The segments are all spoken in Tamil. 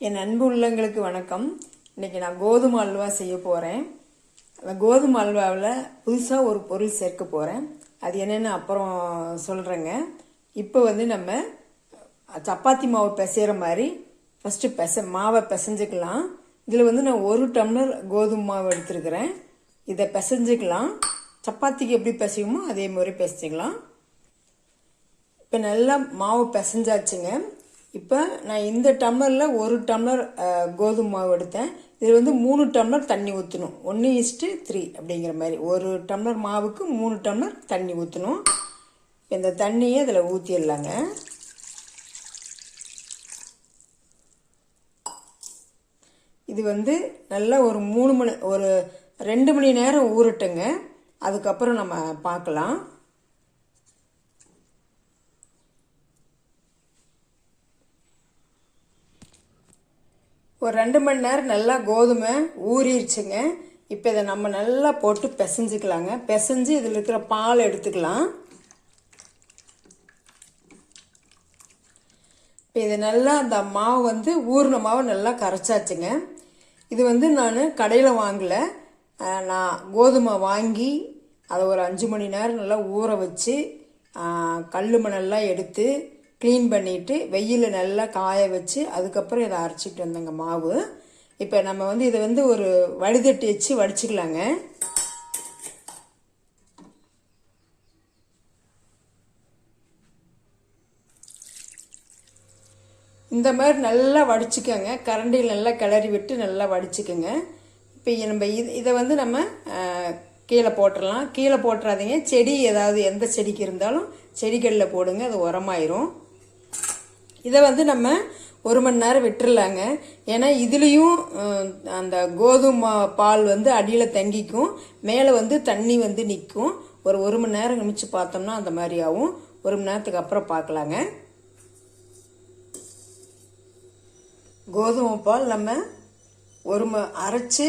என் அன்பு உள்ளங்களுக்கு வணக்கம். இன்னைக்கு நான் கோதுமை அல்வா செய்ய போகிறேன். அந்த கோதுமை அல்வாவில் புதுசாக ஒரு பொருள் சேர்க்க போகிறேன். அது என்னென்னு அப்புறம் சொல்கிறேங்க. இப்போ நம்ம சப்பாத்தி மாவு பிசைகிற மாதிரி ஃபஸ்ட்டு மாவை பிசைஞ்சுக்கலாம். இதில் நான் 1 டம்ளர் கோதுமை மாவு எடுத்துருக்கிறேன். இதை பிசைஞ்சுக்கலாம். சப்பாத்திக்கு எப்படி பிசையுமோ அதே மாதிரி பிசைஞ்சிக்கலாம். இப்போ நல்லா மாவு பிசைஞ்சாச்சுங்க. இப்போ நான் இந்த டம்ளரில் 1 டம்ளர் கோதுமை மாவு எடுத்தேன். இதில் 3 டம்ளர் தண்ணி ஊற்றணும். 1:3 அப்படிங்கிற மாதிரி 1 டம்ளர் மாவுக்கு 3 டம்ளர் தண்ணி ஊற்றணும். இந்த தண்ணியை இதில் ஊற்றிடலாங்க. இது நல்லா ஒரு 2 மணி நேரம் ஊறட்டுங்க. அதுக்கப்புறம் நம்ம பார்க்கலாம். ஒரு 2 மணி நேரம் நல்லா கோதுமை ஊறிடுச்சுங்க. இப்போ இதை நம்ம நல்லா போட்டு பிசைஞ்சுக்கலாங்க. பிசைஞ்சு இதில் இருக்கிற பால் எடுத்துக்கலாம். இப்போ இது நல்லா அந்த மாவு ஊறின மாவு நல்லா கரைச்சாச்சுங்க. இது நான் கடையில் வாங்கலை. நான் கோதுமை வாங்கி அதை ஒரு 5 மணி நேரம் நல்லா ஊற வச்சு கல் மணல்லாம் எடுத்து க்ளீன் பண்ணிவிட்டு வெயிலில் நல்லா காய வச்சு அதுக்கப்புறம் இதை அரைச்சிட்டு வந்தேங்க மாவு. இப்போ நம்ம இதை ஒரு வடிதட்டி வச்சு வடிச்சுக்கலாங்க. இந்த மாதிரி நல்லா வடிச்சுக்கோங்க. கரண்டியில் நல்லா கிளறி விட்டு நல்லா வடிச்சுக்கோங்க. இப்போ நம்ம இதை நம்ம கீழே போட்டுடலாம். கீழே போட்டுறாதீங்க. செடி ஏதாவது எந்த செடிக்கு இருந்தாலும் செடிகளில் போடுங்க, அது உரமாயிரும். இதை நம்ம 1 மணி நேரம் விட்டுறலாங்க. ஏன்னா இதுலேயும் அந்த கோதுமை பால் அடியில் தங்கிக்கும், மேலே தண்ணி நிற்கும். ஒரு 1 மணி நேரம் கழிச்சு பார்த்தோம்னா அந்த மாதிரி ஆகும். 1 மணி நேரத்துக்கு அப்புறம் பார்க்கலாங்க. கோதுமை பால் நம்ம அரைச்சி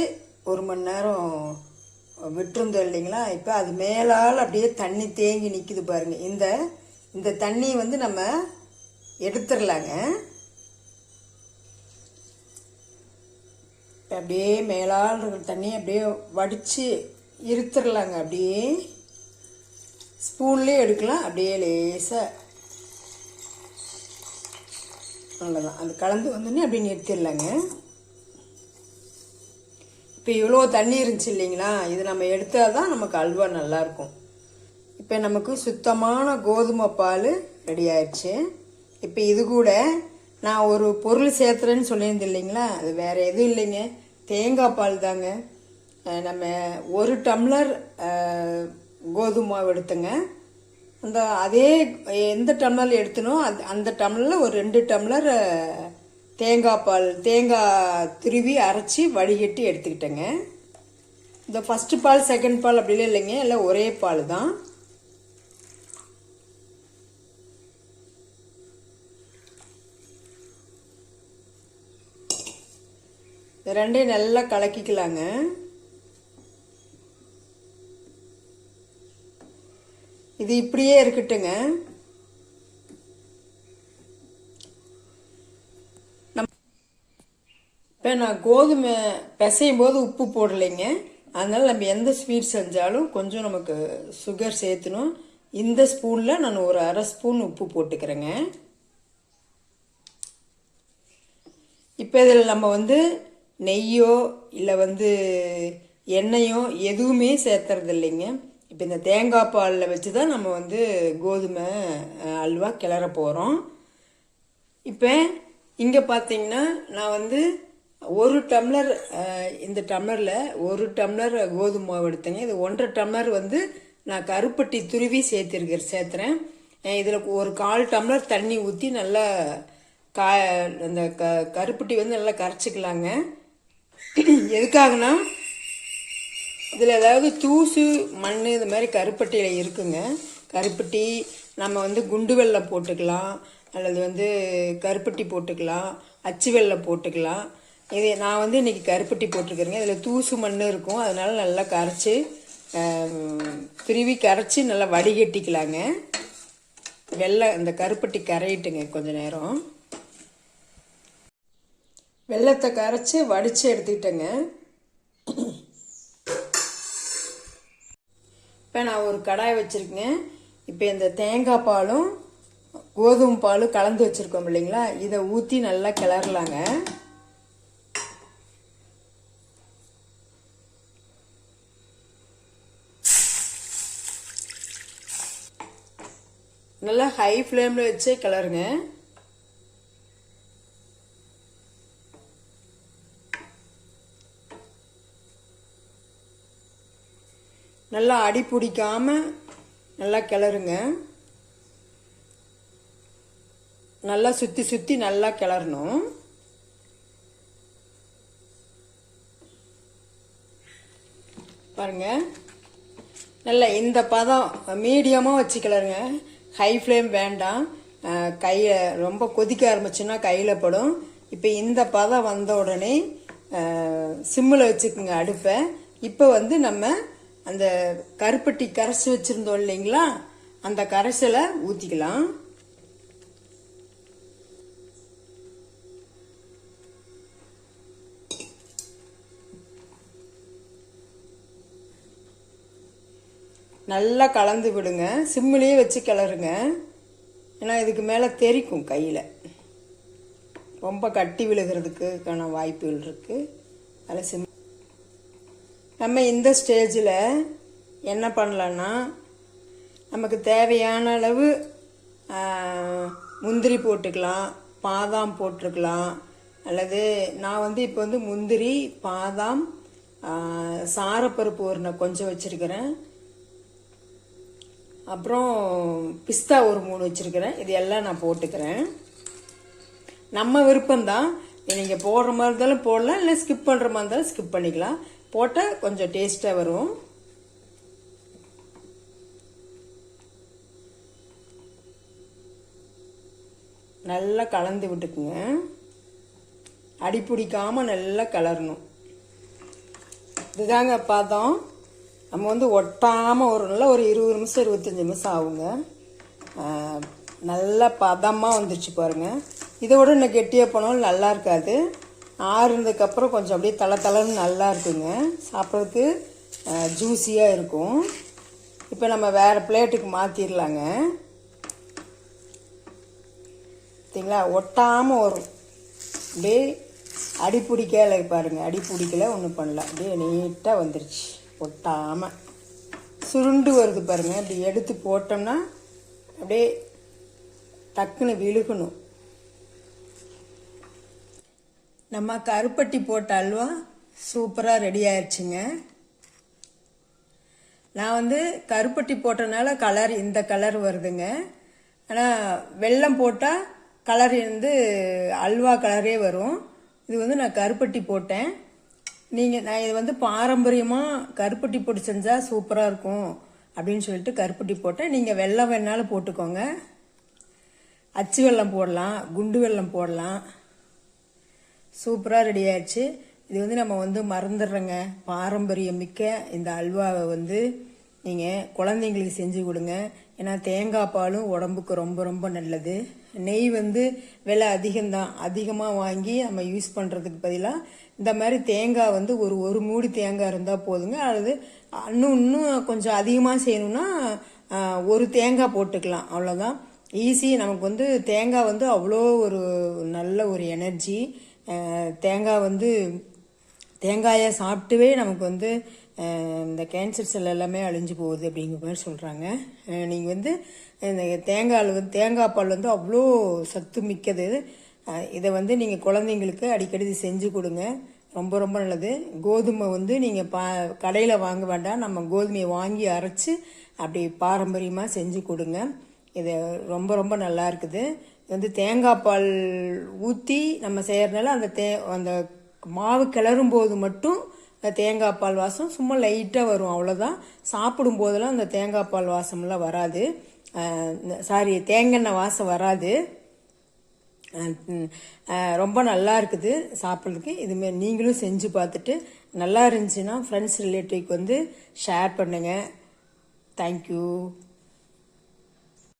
1 மணி நேரம் விட்டுருந்தோம் இல்லைங்களா. இப்போ அது மேலால் அப்படியே தண்ணி தேங்கி நிற்குது பாருங்க. இந்த தண்ணி நம்ம எடுத்துடலாங்க. அப்படியே மேலால் இருக்கிற தண்ணி அப்படியே வடித்து இருத்துடலாங்க. அப்படியே ஸ்பூன்லேயே எடுக்கலாம். அப்படியே லேசாக அவ்வளோதான். அது கலந்து அப்படியே நிறுத்திடலாங்க. இப்போ இவ்வளோ தண்ணி இருந்துச்சு இல்லைங்களா, இது நம்ம எடுத்தால் தான் நமக்கு அல்வா நல்லாயிருக்கும். இப்போ நமக்கு சுத்தமான கோதுமை பால் ரெடி ஆயிடுச்சு. இப்போ இது கூட நான் ஒரு பொருள் சேர்த்துறேன்னு சொல்லியிருந்தேன் இல்லைங்களா, அது வேறு எதுவும் இல்லைங்க, தேங்காய் பால் தாங்க. நம்ம 1 டம்ளர் கோதுமை மாவு எடுத்துங்க. அதே எந்த டம்ளர் எடுத்தனோ அந்த டம்ளரில் ஒரு 2 டம்ளர் தேங்காய் துருவி அரைச்சி வடிகட்டி எடுத்துக்கிட்டேங்க. இந்த ஃபஸ்ட்டு பால் செகண்ட் பால் அப்படிலாம் இல்லைங்க, எல்லாம் ஒரே பால் தான். ரெண்டையும் நல்லா கலக்கிக்கலாங்க. இது இப்படியே இருக்கட்டுங்க. இப்போ நான் கோதுமை பிசையும் போது உப்பு போடலைங்க. அதனால் நம்ம எந்த ஸ்வீட் செஞ்சாலும் கொஞ்சம் நமக்கு சுகர் சேர்த்துணும். இந்த ஸ்பூனில் நான் ஒரு 1/2 ஸ்பூன் உப்பு போட்டுக்கிறேங்க. இப்போ இதில் நம்ம நெய்யோ இல்லை எண்ணெயோ எதுவுமே சேர்த்துறது இல்லைங்க. இப்போ இந்த தேங்காய் பாலில் வச்சு தான் நம்ம கோதுமை அல்வா கிளற போகிறோம். இப்போ இங்கே பார்த்தீங்கன்னா நான் 1 டம்ளர் இந்த டம்ளரில் 1 டம்ளர் கோதுமை மாவு எடுத்தேங்க. இது 1.5 டம்ளர் நான் கருப்பட்டி துருவி சேர்த்துறேன். இதில் ஒரு 1/4 டம்ளர் தண்ணி ஊற்றி நல்லா அந்த கருப்பட்டி நல்லா கரைச்சிக்கலாங்க. எதுக்காகனா இதில் ஏதாவது தூசு மண் இது மாதிரி கருப்பட்டியில் இருக்குங்க. கருப்பட்டி நம்ம குண்டு வெல்லம் போட்டுக்கலாம், அல்லது கருப்பட்டி போட்டுக்கலாம், அச்சு வெல்லம் போட்டுக்கலாம். இது நான் இன்னைக்கு கருப்பட்டி போட்டிருக்கிறேங்க. இதில் தூசு மண் இருக்கும், அதனால நல்லா கரைச்சி துருவி கரைச்சி நல்லா வடிகட்டிக்கலாங்க. வெள்ளை இந்த கருப்பட்டி கரையிட்டுங்க கொஞ்ச நேரம். வெல்லத்தை கரைச்சி வடித்து எடுத்துக்கிட்டேங்க. இப்போ நான் ஒரு கடாய் வச்சுருக்கேன். இப்போ இந்த தேங்காய் பாலும் கோதுமை பாலும் கலந்து வச்சுருக்கோம் இல்லைங்களா, இதை ஊற்றி நல்லா கிளறலாங்க. நல்லா ஹை ஃப்ளேமில் வச்சு கிளறுங்க. நல்லா அடி பிடிக்காம நல்லா கிளறுங்க. நல்லா சுற்றி சுற்றி நல்லா கிளறணும். பாருங்க, நல்லா இந்த பதம் மீடியமாக வச்சு கிளறுங்க. ஹை ஃப்ளேம் வேண்டாம், கையை ரொம்ப கொதிக்க ஆரம்பிச்சுன்னா கையில் படும். இப்போ இந்த பதம் வந்த உடனே சிம்மில் வச்சுக்கோங்க அடுப்பை. இப்போ நம்ம அந்த கருப்பட்டி கரைச்சி வச்சுருந்தோம் இல்லைங்களா, அந்த கரைசலை ஊற்றிக்கலாம். நல்லா கலந்து விடுங்க. சிம்மிலேயே வச்சு கிளறுங்க, ஏன்னா இதுக்கு மேலே தெறிக்கும் கையில். ரொம்ப கட்டி விழுகிறதுக்கான வாய்ப்புகள் இருக்குது. அதில் நம்ம இந்த ஸ்டேஜில் என்ன பண்ணலான்னா, நமக்கு தேவையான அளவு முந்திரி போட்டுக்கலாம், பாதாம் போட்டிருக்கலாம். அல்லது நான் இப்போ முந்திரி, பாதாம், சாரப்பருப்பு ஒரு கொஞ்சம் வச்சுருக்கிறேன். அப்புறம் பிஸ்தா ஒரு 3 வச்சுருக்கிறேன். இது எல்லாம் நான் போட்டுக்கிறேன். நம்ம விருப்பம்தான், நீங்கள் போடுற மாதிரி இருந்தாலும் போடலாம், இல்லை ஸ்கிப் பண்ணுற மாதிரி இருந்தாலும் ஸ்கிப் பண்ணிக்கலாம். போட்டால் கொஞ்சம் டேஸ்ட்டாக வரும். நல்லா கலந்து விட்டுக்குங்க. அடி பிடிக்காமல் நல்லா கலரணும். இதுதாங்க பதம். நம்ம ஒட்டாமல் நல்ல ஒரு 20 நிமிஷம் 25 நிமிஷம் ஆகுங்க. நல்லா பதமாக வந்துருச்சு பாருங்கள். இதை விட இன்னும் கெட்டியாக போனாலும் நல்லா இருக்காது. ஆறுனதுக்கப்புறம் கொஞ்சம் அப்படியே தளன்னு நல்லா இருக்குங்க, சாப்பிட்றதுக்கு ஜூஸியாக இருக்கும். இப்போ நம்ம வேறு பிளேட்டுக்கு மாற்றிடலாங்க. சரிங்களா, ஒட்டாமல் வரும். அப்படியே அடி பிடிக்கல பாருங்கள், அடி பிடிக்கல, ஒன்றும் பண்ணல. அப்படியே நீட்டாக வந்துருச்சு, ஒட்டாமல் சுருண்டு வருது பாருங்கள். இப்படி எடுத்து போட்டோம்னா அப்படியே டக்குன்னு விழுகணும். நம்ம கருப்பட்டி போட்ட அல்வா சூப்பராக ரெடி ஆயிடுச்சுங்க. நான் கருப்பட்டி போட்டனால கலர் இந்த கலர் வருதுங்க. ஆனால் வெல்லம் போட்டால் கலர் அல்வா கலரே வரும். இது நான் கருப்பட்டி போட்டேன். நான் இது பாரம்பரியமாக கருப்பட்டி போட்டு செஞ்சால் சூப்பராக இருக்கும் அப்படின்னு சொல்லிட்டு கருப்பட்டி போட்டேன். நீங்கள் வெல்லம் வேணாலும் போட்டுக்கோங்க. அச்சு வெல்லம் போடலாம், குண்டு வெல்லம் போடலாம். சூப்பராக ரெடி ஆயிடுச்சு. இது நம்ம மறந்துடுறோங்க. பாரம்பரியம் மிக்க இந்த அல்வாவை நீங்கள் குழந்தைங்களுக்கு செஞ்சு கொடுங்க. ஏன்னா தேங்காய் பாலும் உடம்புக்கு ரொம்ப ரொம்ப நல்லது. நெய் விலை அதிகம்தான், அதிகமாக வாங்கி நம்ம யூஸ் பண்ணுறதுக்கு பதிலாக இந்த மாதிரி தேங்காய் ஒரு மூடி தேங்காய் இருந்தால் போதுங்க. அல்லது இன்னும் கொஞ்சம் அதிகமாக செய்யணும்னா ஒரு தேங்காய் போட்டுக்கலாம், அவ்வளோதான். ஈஸி. நமக்கு தேங்காய் அவ்வளோ ஒரு நல்ல ஒரு எனர்ஜி. தேங்காயை சாப்பிட்டுவே நமக்கு இந்த கேன்சர் செல் எல்லாமே அழிஞ்சு போகுது அப்படிங்கிற மாதிரி சொல்கிறாங்க. நீங்கள் இந்த தேங்காய் பால் அவ்வளோ சத்து மிக்கது. இதை நீங்கள் குழந்தைங்களுக்கு அடிக்கடி செஞ்சு கொடுங்க, ரொம்ப ரொம்ப நல்லது. கோதுமை நீங்கள் கடையில் வாங்க வேண்டாம், நம்ம கோதுமையை வாங்கி அரைச்சி அப்படி பாரம்பரியமாக செஞ்சு கொடுங்க. இது ரொம்ப ரொம்ப நல்லா இருக்குது. தேங்காய் பால் ஊற்றி நம்ம செய்கிறதுனால அந்த மாவு கிளறும் போது மட்டும் தேங்காய் பால் வாசம் சும்மா லைட்டாக வரும், அவ்வளோதான். சாப்பிடும் போதெல்லாம் அந்த தேங்காய் பால் வாசம்லாம் வராது. தேங்காய் வாசம் வராது. ரொம்ப நல்லா இருக்குது சாப்பிட்றதுக்கு. இதுமாரி நீங்களும் செஞ்சு பார்த்துட்டு நல்லா இருந்துச்சுன்னா ஃப்ரெண்ட்ஸ் ரிலேட்டிவ்க்கு ஷேர் பண்ணுங்கள். தேங்க்யூ.